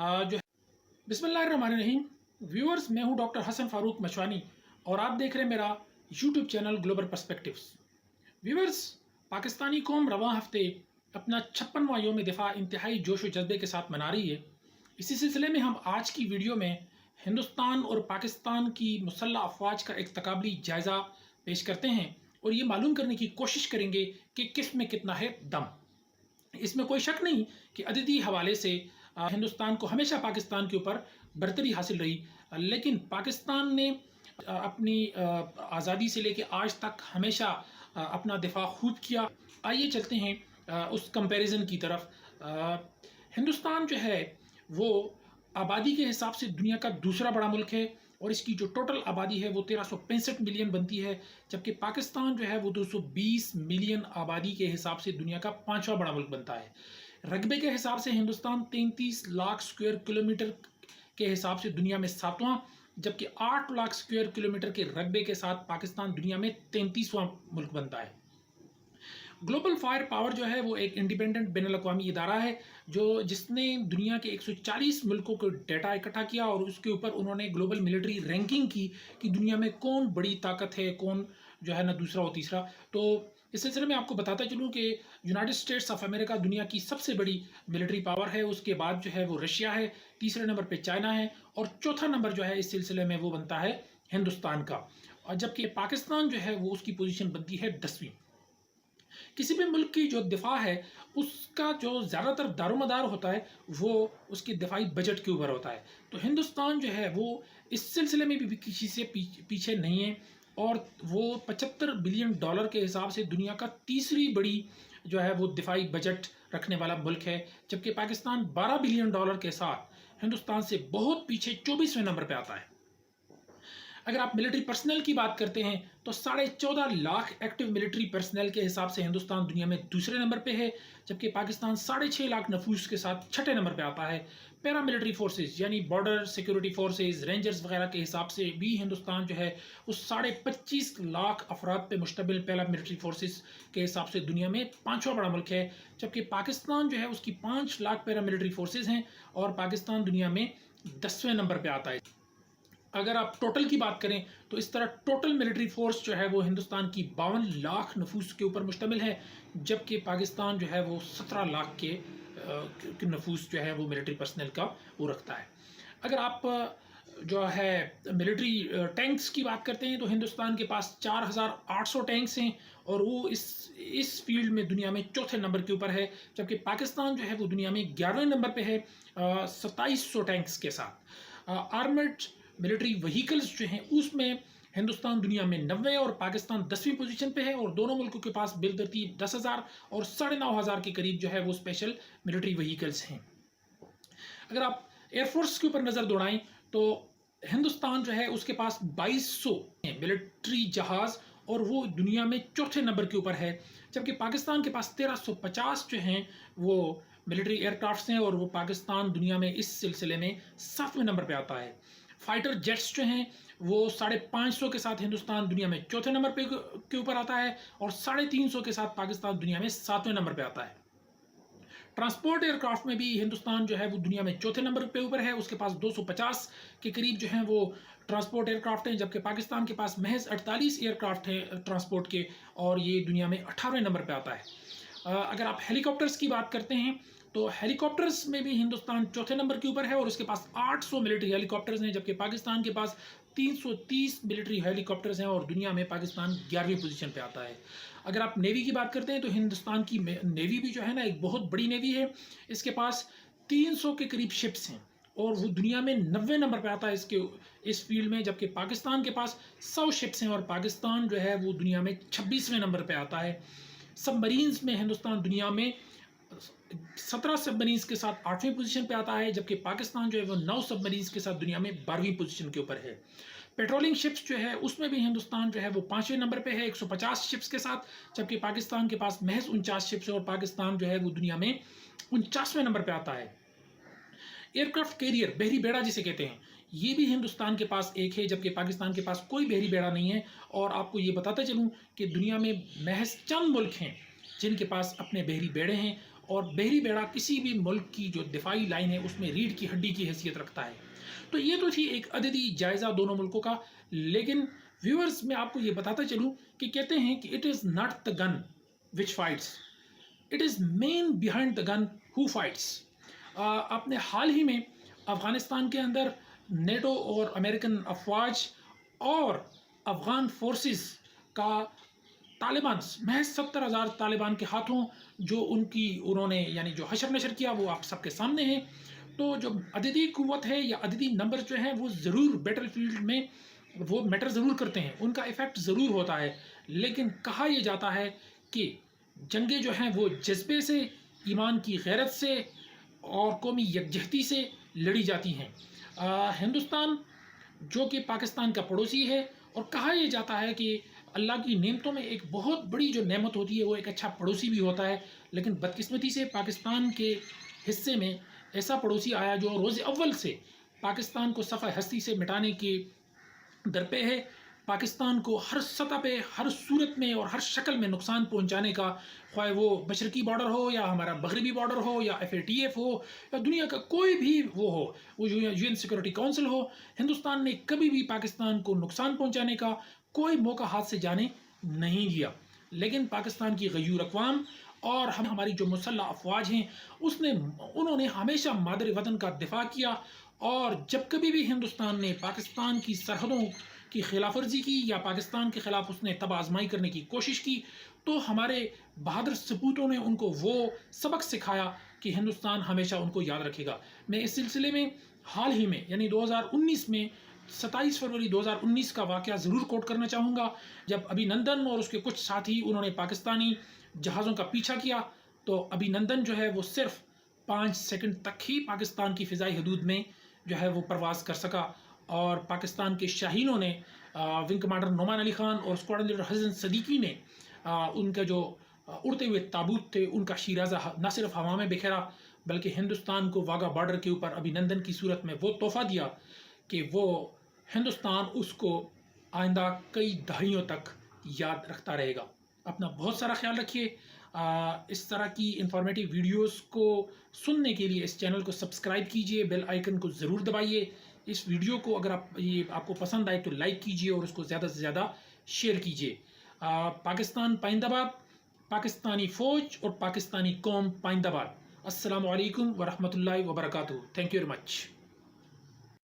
जो बिस्मिल्लाहिर्रहमानिर्रहीम। व्यूअर्स, मैं हूं डॉक्टर हसन फारूक मशवानी और आप देख रहे हैं मेरा YouTube channel global perspectives. Viewers, Pakistani कौम रवां हफ्ते अपना 56वां योम दिफा इंतहाई जोश व जज्बे के साथ मना रही है। इसी सिलसिले में हम आज की वीडियो में हिंदुस्तान और पाकिस्तान की मुसल्लह अफवाज का एक तकाबली जायज़ा पेश करते हैं और ये मालूम करने की कोशिश करेंगे कि किस में कितना है दम। इसमें कोई शक नहीं कि अददी हवाले से हिंदुस्तान को हमेशा पाकिस्तान के ऊपर बरतरी हासिल रही, लेकिन पाकिस्तान ने अपनी आज़ादी से लेकर आज तक हमेशा अपना दिफा खुद किया। आइए चलते हैं उस कंपैरिजन की तरफ। हिंदुस्तान जो है वो आबादी के हिसाब से दुनिया का दूसरा बड़ा मुल्क है और इसकी जो टोटल आबादी है वो 1365 मिलियन बनती है, जबकि पाकिस्तान जो है वो 220 मिलियन आबादी के हिसाब से दुनिया का 5वां बड़ा मुल्क बनता है। रकबे के हिसाब से हिंदुस्तान 33 लाख स्क्वायर किलोमीटर के हिसाब से दुनिया में 7वां, जबकि 8 लाख स्क्वायर किलोमीटर के रकबे के साथ पाकिस्तान दुनिया में 33वां मुल्क बनता है। ग्लोबल फायर पावर जो है वो एक इंडिपेंडेंट बैनुल-अक़वामी इदारा है जिसने दुनिया के 140 मुल्कों को डेटा इकट्ठा किया और उसके ऊपर उन्होंने ग्लोबल मिलिट्री रैंकिंग की कि दुनिया में कौन बड़ी ताकत है, कौन जो है ना दूसरा और तीसरा। तो इस सिलसिले में आपको बताता चलूँ कि यूनाइटेड स्टेट्स ऑफ अमेरिका दुनिया की सबसे बड़ी मिलिट्री पावर है, उसके बाद जो है वो रशिया है, तीसरे नंबर पर चाइना है और चौथा नंबर जो है इस सिलसिले में वो बनता है हिंदुस्तान का। और जबकि पाकिस्तान जो है वो उसकी पोजीशन बनती है 10वीं। किसी भी मुल्क की जो दिफा है उसका जो ज़्यादातर दारोमदार होता है वो उसके दिफाई बजट के ऊपर होता है। तो हिंदुस्तान जो है वो इस सिलसिले में भी किसी से पीछे नहीं है और वो 75 बिलियन डॉलर के हिसाब से दुनिया का तीसरी बड़ी जो है वो दिफाई बजट रखने वाला मुल्क है, जबकि पाकिस्तान 12 बिलियन डॉलर के साथ हिंदुस्तान से बहुत पीछे 24वें नंबर पर आता है। अगर आप मिलिट्री पर्सनल की बात करते हैं तो 14.5 लाख एक्टिव मिलिट्री पर्सनल के हिसाब से हिंदुस्तान दुनिया में दूसरे नंबर पे है, जबकि पाकिस्तान 6.5 लाख नफूस के साथ छठे नंबर पे आता है। पैरा मिलिट्री फोर्सेज यानी बॉर्डर सिक्योरिटी फोर्सेज, रेंजर्स वगैरह के हिसाब से भी हिंदुस्तान जो है उस 25.5 लाख अफराद पे मुश्तमिल पैरा मिलिट्री फोर्सेज के हिसाब से दुनिया में 5वां बड़ा मुल्क है, जबकि पाकिस्तान जो है उसकी 5 लाख पैरा मिलिट्री फोर्सेज हैं और पाकिस्तान दुनिया में 10वें नंबर पर आता है। अगर आप टोटल की बात करें तो इस तरह टोटल मिलिट्री फोर्स जो है वो हिंदुस्तान की 52 लाख नफूस के ऊपर मुश्तमिल है, जबकि पाकिस्तान जो है वो 17 लाख के नफूस जो है वो मिलिट्री पर्सनल का वो रखता है। अगर आप जो है मिलिट्री टैंक्स की बात करते हैं तो हिंदुस्तान के पास 4800 टैंक्स हैं और वो इस फील्ड में दुनिया में चौथे नंबर के ऊपर है, जबकि पाकिस्तान जो है वो दुनिया में 11वें नंबर पे है 2700 टैंक्स के साथ। आर्मर्ड मिलिट्री व्हीकल्स जो हैं उसमें हिंदुस्तान दुनिया में 90 और पाकिस्तान 10वीं पोजीशन पे है और दोनों मुल्कों के पास बिलतरतीब 10,000 और 9,500 के करीब जो है वो स्पेशल मिलिट्री व्हीकल्स हैं। अगर आप एयरफोर्स के ऊपर नज़र दौड़ाएं तो हिंदुस्तान जो है उसके पास 2200 मिलिट्री जहाज़ और वो दुनिया में चौथे नंबर के ऊपर है, जबकि पाकिस्तान के पास 1350 जो हैं वो मिलिट्री एयरक्राफ्ट्स हैं और वो पाकिस्तान दुनिया में इस सिलसिले में 7वें नंबर पर आता है। फाइटर जेट्स जो हैं वो 550 के साथ हिंदुस्तान दुनिया में चौथे नंबर के ऊपर आता है और 350 के साथ पाकिस्तान दुनिया में 7वें नंबर पे आता है। ट्रांसपोर्ट एयरक्राफ्ट में भी हिंदुस्तान जो है वो दुनिया में चौथे नंबर पे ऊपर है, उसके पास 250 के करीब जो हैं वो ट्रांसपोर्ट एयरक्राफ्ट हैं, जबकि पाकिस्तान के पास महज 48 एयरक्राफ्ट हैं ट्रांसपोर्ट के और ये दुनिया में 18वें नंबर पर आता है। अगर आप हेलीकॉप्टर्स की बात करते हैं तो हेलीकॉप्टर्स में भी हिंदुस्तान चौथे नंबर के ऊपर है और उसके पास 800 मिलिट्री हेलीकॉप्टर्स हैं, जबकि पाकिस्तान के पास 330 मिलिट्री हेलीकॉप्टर्स हैं और दुनिया में पाकिस्तान 11वीं पोजीशन पे आता है। अगर आप नेवी की बात करते हैं तो हिंदुस्तान की नेवी भी जो है ना एक बहुत बड़ी नेवी है, इसके पास 300 के करीब शिप्स हैं और वो दुनिया में 90वें नंबर पर आता है इस फील्ड में, जबकि पाकिस्तान के पास 100 शिप्स हैं और पाकिस्तान जो है वो दुनिया में 26वें नंबर पर आता है। सबमरीन्स में हिंदुस्तान दुनिया में 17 सबमरीन्स के साथ 8वीं पोजीशन पे आता है, जबकि पाकिस्तान जो है वो 9 सबमरीन्स के साथ दुनिया में 12वीं पोजीशन के ऊपर है। पेट्रोलिंग शिप्स जो है उसमें भी हिंदुस्तान जो है वो 5वें नंबर पे है 150 शिप्स के साथ, जबकि पाकिस्तान के पास महज 49 शिप्स है और पाकिस्तान जो है वो दुनिया में 49वें नंबर पे आता है। एयरक्राफ्ट कैरियर, बहरी बेड़ा जिसे कहते हैं, ये भी हिंदुस्तान के पास एक है, जबकि पाकिस्तान के पास कोई बहरी बेड़ा नहीं है। और आपको ये बताता चलूँ कि दुनिया में महज चंद मुल्क हैं जिनके पास अपने बहरी बेड़े हैं اور بحری بیڑا کسی بھی ملک کی جو دفاعی لائن ہے اس میں ریڑھ کی ہڈی کی حیثیت رکھتا ہے. تو یہ تو تھی ایک عددی جائزہ دونوں ملکوں کا. لیکن ویورز میں آپ کو یہ بتاتا چلوں کہ کہتے ہیں کہ it is not the gun which fights, it is man behind the gun who fights. آپ نے حال ہی میں افغانستان کے اندر نیٹو اور امریکن افواج اور افغان فورسز کا طالبان محض 70,000 طالبان کے ہاتھوں جو انہوں نے یعنی جو حشر نشر کیا وہ آپ سب کے سامنے ہے. تو جو عددی قوت ہے یا عددی نمبر جو ہیں وہ ضرور بیٹل فیلڈ میں وہ میٹر ضرور کرتے ہیں, ان کا ایفیکٹ ضرور ہوتا ہے. لیکن کہا یہ جاتا ہے کہ جنگیں جو ہیں وہ جذبے سے, ایمان کی غیرت سے اور قومی یکجہتی سے لڑی جاتی ہیں. ہندوستان جو کہ پاکستان کا پڑوسی ہے, اور کہا یہ جاتا ہے کہ اللہ کی نعمتوں میں ایک بہت بڑی جو نعمت ہوتی ہے وہ ایک اچھا پڑوسی بھی ہوتا ہے. لیکن بدقسمتی سے پاکستان کے حصے میں ایسا پڑوسی آیا جو روز اول سے پاکستان کو صفحہ ہستی سے مٹانے کے درپے ہے. پاکستان کو ہر سطح پہ, ہر صورت میں اور ہر شکل میں نقصان پہنچانے کا, خواہ وہ مشرقی بارڈر ہو یا ہمارا مغربی بارڈر ہو یا FATF ہو یا دنیا کا کوئی بھی وہ ہو, وہ UN سیکورٹی کونسل ہو, ہندوستان نے کبھی بھی پاکستان کو نقصان پہنچانے کا کوئی موقع ہاتھ سے جانے نہیں دیا. لیکن پاکستان کی غیور اقوام اور ہماری جو مسلح افواج ہیں انہوں نے ہمیشہ مادر وطن کا دفاع کیا. اور جب کبھی بھی ہندوستان نے پاکستان کی سرحدوں کی خلاف ورزی کی یا پاکستان کے خلاف اس نے تباہ آزمائی کرنے کی کوشش کی تو ہمارے بہادر سپوتوں نے ان کو وہ سبق سکھایا کہ ہندوستان ہمیشہ ان کو یاد رکھے گا. میں اس سلسلے میں حال ہی میں یعنی 2019 میں 27 فروری 2019 کا واقعہ ضرور کوٹ کرنا چاہوں گا, جب ابھی نندن اور اس کے کچھ ساتھی انہوں نے پاکستانی جہازوں کا پیچھا کیا. تو ابھی نندن جو ہے وہ صرف 5 سیکنڈ تک ہی پاکستان کی فضائی حدود میں جو ہے وہ پرواز کر سکا, اور پاکستان کے شاہینوں نے ونگ کمانڈر نعمان علی خان اور اسکواڈرن لیڈر حسن صدیقی نے ان کے جو اڑتے ہوئے تابوت تھے ان کا شیرازہ نہ صرف ہوا میں بکھیرا بلکہ ہندوستان کو واگا بارڈر کے اوپر ابھی نندن کی صورت میں وہ تحفہ دیا کہ وہ ہندوستان اس کو آئندہ کئی دہائیوں تک یاد رکھتا رہے گا. اپنا بہت سارا خیال رکھیے. اس طرح کی انفارمیٹیو ویڈیوز کو سننے کے لیے اس چینل کو سبسکرائب کیجئے, بیل آئیکن کو ضرور دبائیے. اس ویڈیو کو اگر آپ کو پسند آئے تو لائک کیجئے اور اس کو زیادہ سے زیادہ شیئر کیجئے. پاکستان پائندہ باد, پاکستانی فوج اور پاکستانی قوم پائندہ باد. السلام علیکم ورحمۃ اللہ وبرکاتہ. Thank you very much.